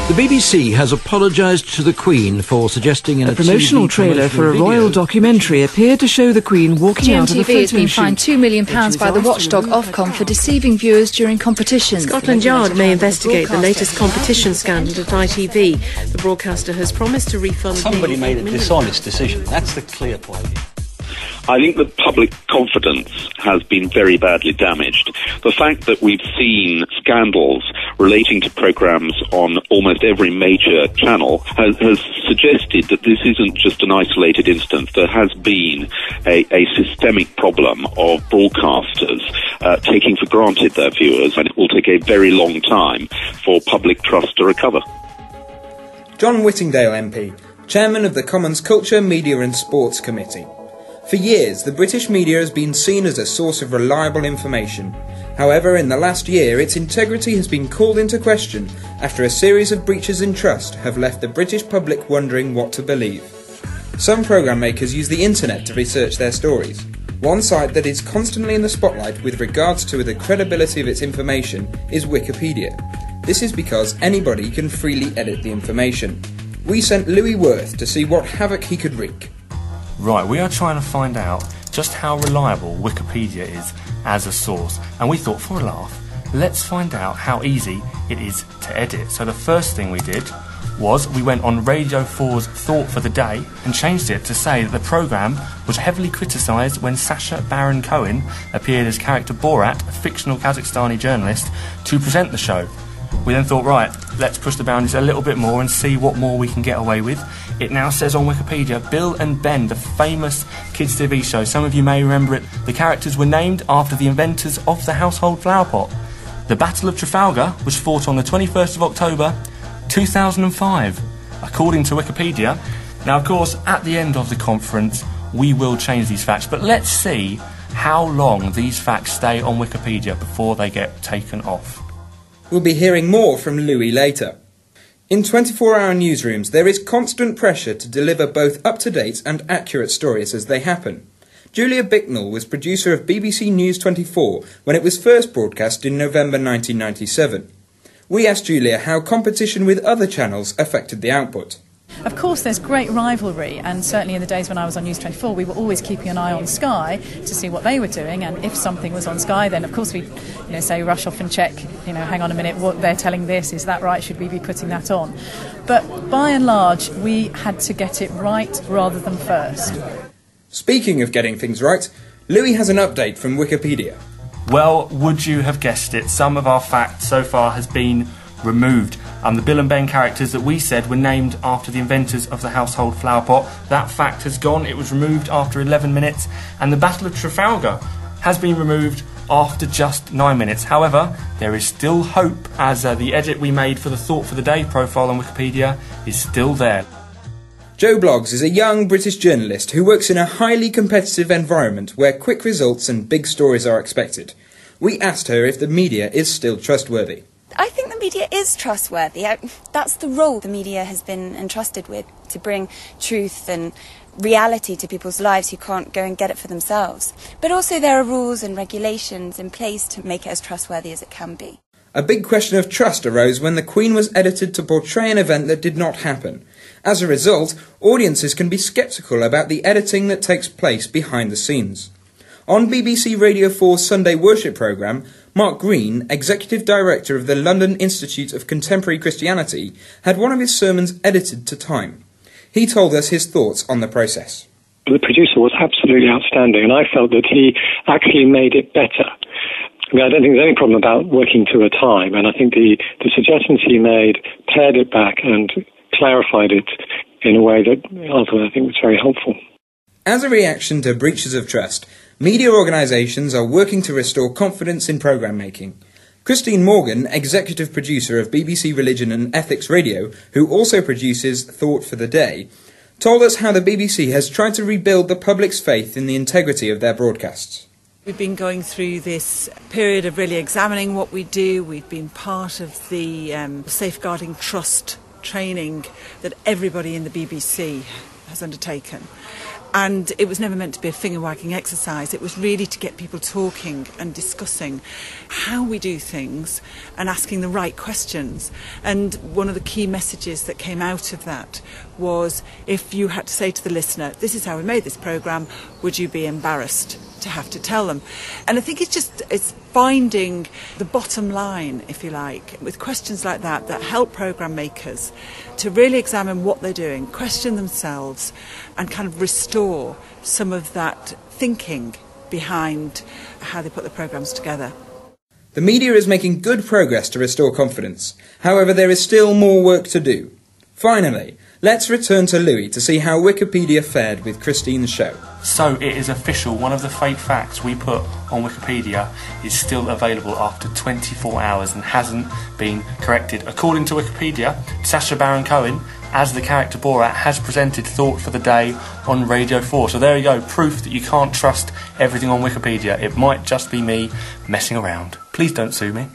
The BBC has apologised to the Queen for suggesting in a promotional trailer for a royal documentary appeared to show the Queen walking out of a photo shoot. GMTV has been fined £2 million by the watchdog Ofcom for deceiving viewers during competitions. Scotland Yard may investigate the latest competition scandal at ITV. The broadcaster has promised to refund... Somebody made a dishonest decision. That's the clear point. I think that public confidence has been very badly damaged. The fact that we've seen scandals relating to programmes on almost every major channel has suggested that this isn't just an isolated instance. There has been a systemic problem of broadcasters taking for granted their viewers, and it will take a very long time for public trust to recover. John Whittingdale MP, Chairman of the Commons Culture, Media and Sports Committee. For years, the British media has been seen as a source of reliable information. However, in the last year, its integrity has been called into question after a series of breaches in trust have left the British public wondering what to believe. Some programme makers use the internet to research their stories. One site that is constantly in the spotlight with regards to the credibility of its information is Wikipedia. This is because anybody can freely edit the information. We sent Louis Worth to see what havoc he could wreak. Right, we are trying to find out just how reliable Wikipedia is as a source, and we thought, for a laugh, let's find out how easy it is to edit. So the first thing we did was we went on Radio 4's Thought for the Day and changed it to say that the programme was heavily criticised when Sacha Baron Cohen appeared as character Borat, a fictional Kazakhstani journalist, to present the show. We then thought, right, let's push the boundaries a little bit more and see what more we can get away with. It now says on Wikipedia, Bill and Ben, the famous kids' TV show. Some of you may remember it. The characters were named after the inventors of the household flower pot. The Battle of Trafalgar was fought on the 21st of October, 2005, according to Wikipedia. Now, of course, at the end of the conference, we will change these facts, but let's see how long these facts stay on Wikipedia before they get taken off. We'll be hearing more from Louis later. In 24-hour newsrooms, there is constant pressure to deliver both up-to-date and accurate stories as they happen. Julia Bicknell was producer of BBC News 24 when it was first broadcast in November 1997. We asked Julia how competition with other channels affected the output. Of course, there's great rivalry, and certainly in the days when I was on News 24, we were always keeping an eye on Sky to see what they were doing, and if something was on Sky, then of course we'd say rush off and check, hang on a minute, what they're telling this, is that right, should we be putting that on? But by and large, we had to get it right rather than first. Speaking of getting things right, Louis has an update from Wikipedia. Well, would you have guessed it, some of our facts so far has been removed. The Bill and Ben characters that we said were named after the inventors of the household flower pot, that fact has gone. It was removed after 11 minutes, and the Battle of Trafalgar has been removed after just 9 minutes. However, there is still hope, as the edit we made for the Thought for the Day profile on Wikipedia is still there. Joe Bloggs is a young British journalist who works in a highly competitive environment where quick results and big stories are expected. We asked her if the media is still trustworthy. I think the media is trustworthy. That's the role the media has been entrusted with, to bring truth and reality to people's lives who can't go and get it for themselves. But also there are rules and regulations in place to make it as trustworthy as it can be. A big question of trust arose when the Queen was edited to portray an event that did not happen. As a result, audiences can be sceptical about the editing that takes place behind the scenes. On BBC Radio 4's Sunday Worship programme, Mark Green, Executive Director of the London Institute of Contemporary Christianity, had one of his sermons edited to time. He told us his thoughts on the process. The producer was absolutely outstanding, and I felt that he actually made it better. I don't think there's any problem about working to a time, and I think the suggestions he made pared it back and clarified it in a way that ultimately I think was very helpful. As a reaction to breaches of trust, media organisations are working to restore confidence in programme making. Christine Morgan, executive producer of BBC Religion and Ethics Radio, who also produces Thought for the Day, told us how the BBC has tried to rebuild the public's faith in the integrity of their broadcasts. We've been going through this period of really examining what we do. We've been part of the safeguarding trust training that everybody in the BBC has undertaken. And it was never meant to be a finger-wagging exercise. It was really to get people talking and discussing how we do things and asking the right questions. And one of the key messages that came out of that was, if you had to say to the listener, this is how we made this programme, would you be embarrassed to have to tell them? And I think it's finding the bottom line, if you like, with questions like that help programme makers to really examine what they're doing, question themselves, and kind of restore some of that thinking behind how they put the programmes together. The media is making good progress to restore confidence. However, there is still more work to do. Finally, let's return to Louis to see how Wikipedia fared with Christine's show. So it is official, one of the fake facts we put on Wikipedia is still available after 24 hours and hasn't been corrected. According to Wikipedia, Sacha Baron Cohen, as the character Borat, has presented Thought for the Day on Radio 4. So there you go, proof that you can't trust everything on Wikipedia. It might just be me messing around. Please don't sue me.